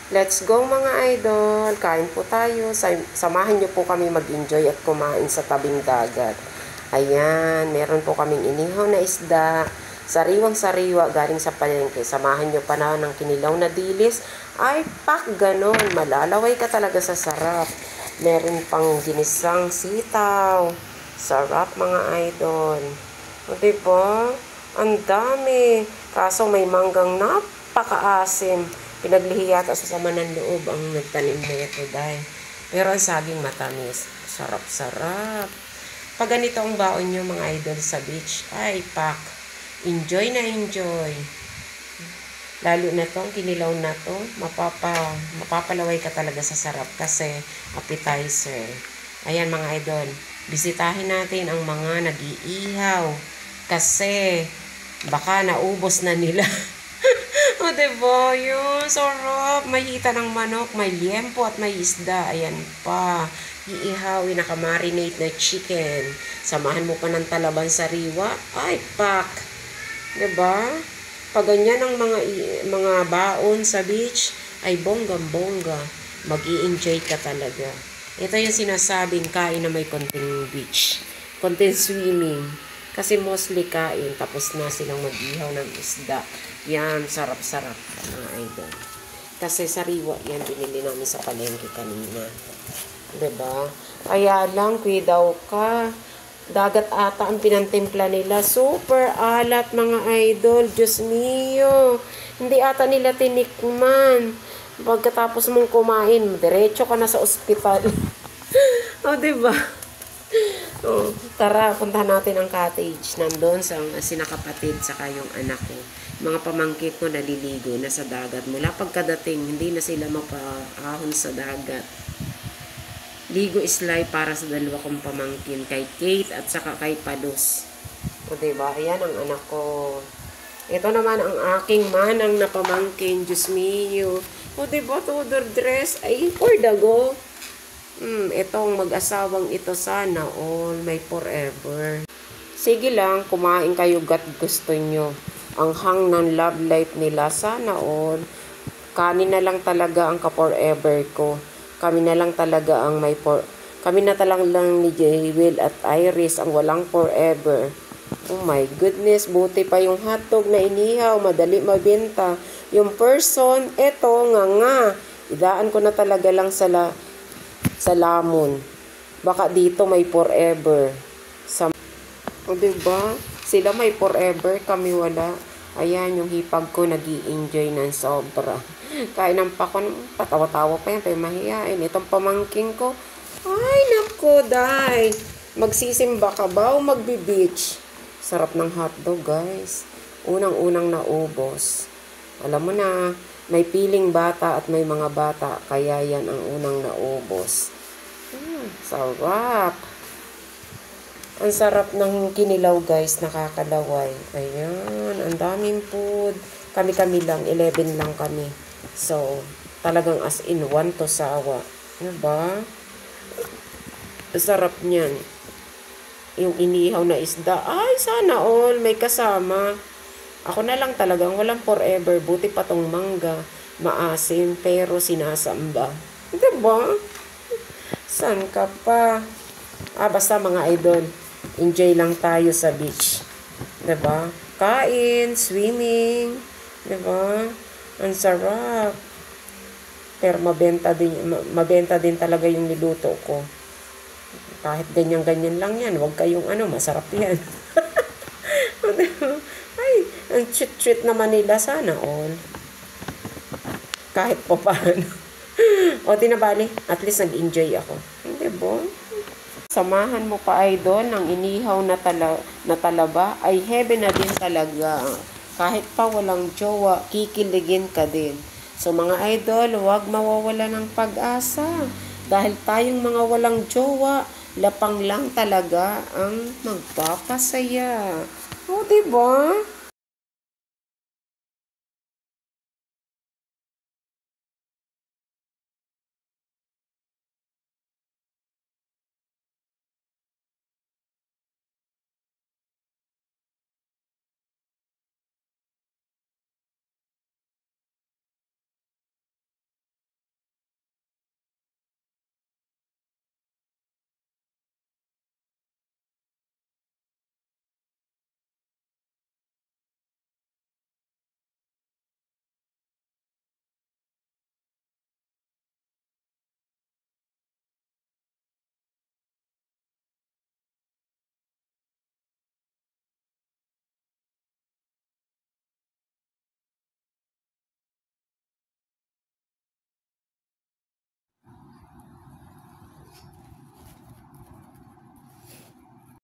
Let's go mga idol. Kain po tayo. Samahan niyo po kami mag-enjoy at kumain sa tabing dagat. Ayan, meron po kaming inihaw na isda. Sariwang-sariwa galing sa palengke. Samahan niyo pa na ng kinilaw na dilis. Ay, pak, ganon. Malalaway ka talaga sa sarap. Meron pang ginisang sitaw. Sarap mga idol. O diba? Ang dami. Kaso may manggang napakaasim. Pinaglihi yata sa sama ng loob ang nagtanim na ito dahil. Pero ang saging matamis. Sarap-sarap. Pag ganito ang baon nyo mga idol sa beach, ay pak. Enjoy na enjoy. Lalo na to, ang kinilaw na to, mapapalaway ka talaga sa sarap kasi appetizer. Ayan mga idol, bisitahin natin ang mga nag-iihaw kasi baka naubos na nila. O diba, yun, sarap. May hita ng manok, may liempo at may isda. Ayan pa, iihawin, nakamarinate na chicken. Samahan mo pa ng talaban sariwa. Ay, pak. Diba? Pag ganyan ang mga baon sa beach, ay bonggang-bongga. Mag-i-enjoy ka talaga. Ito yung sinasabing kain na may konting beach. Konting swimming. Kasi mostly kain, tapos na silang mag-ihaw ng isda. Yan, sarap-sarap mga idol. Kasi sariwa yan, binili namin sa palengke kanina. Diba? Kaya lang, daw ka. Dagat ata ang pinantimpla nila. Super alat mga idol. Diyos mio. Hindi ata nila tinikman. Pagkatapos mong kumain, diretso ka na sa ospital. O, diba? Oh, tara, puntahan natin ang cottage. Nandun sa sinakapatid saka yung anak ko. Mga pamangkin ko naliligo na sa dagat. Mula pagkadating, hindi na sila mapaahon sa dagat. Ligo islay para sa dalawa kong pamangkin, kay Kate at saka kay Palos. O diba, ayan ang anak ko. Ito naman ang aking manang na pamangkin, Diyos mio. O diba, Tudor dress, ay for the go. Itong mag-asawang ito sana all may forever. Sige lang, kumain kayo gat gusto nyo. Ang hang ng love life nila sana all. Kanin na lang talaga ang ka-forever ko. Kami na lang talaga ang kami na lang ni Jaywil at Iris ang walang forever. Oh my goodness, buti pa yung hotdog na inihaw, madali mabenta. Yung person, eto nga. Idaan ko na talaga lang sa lamon. Baka dito may forever. O diba? Sila may forever, kami wala. Ayan, yung hipag ko nag-i-enjoy ng sobra. Kainan pa ko, patawa-tawa pa yan, pero mahihain. Itong pamangking ko, ay nako, day. Magsisimba ka ba o magbi-beach? Sarap ng hotdog, guys. Unang-unang naubos. Alam mo na, may piling bata at may mga bata, kaya yan ang unang naubos. Sarap. Ang sarap ng kinilaw, guys, nakakalaway. Ayan, ang daming food. Kami-kami lang, 11 lang kami. So, talagang as in, one to sawa. Diba? Sarap niyan. Yung inihaw na isda, ay, sana all, may kasama. Ako na lang talagang walang forever. Buti pa tong mangga. Maasim, pero sinasamba. Diba? San ka pa? Basta mga idol, enjoy lang tayo sa beach. Diba? Kain, swimming. Diba? Ang sarap. Pero mabenta din talaga yung niluto ko. Kahit ganyan-ganyan lang yan. Huwag kayong masarap yan. Ay, ang treat naman nila sana all. Kahit pa paano. O, tinabali. At least nag-enjoy ako. Hindi ba? Samahan mo pa idol ng inihaw na talaba ay heaven na din talaga. Kahit pa walang jowa, kikiligin ka din. So mga idol, huwag mawawala ng pag-asa. Dahil tayong mga walang jowa, lapang lang talaga ang magpapasaya. O diba?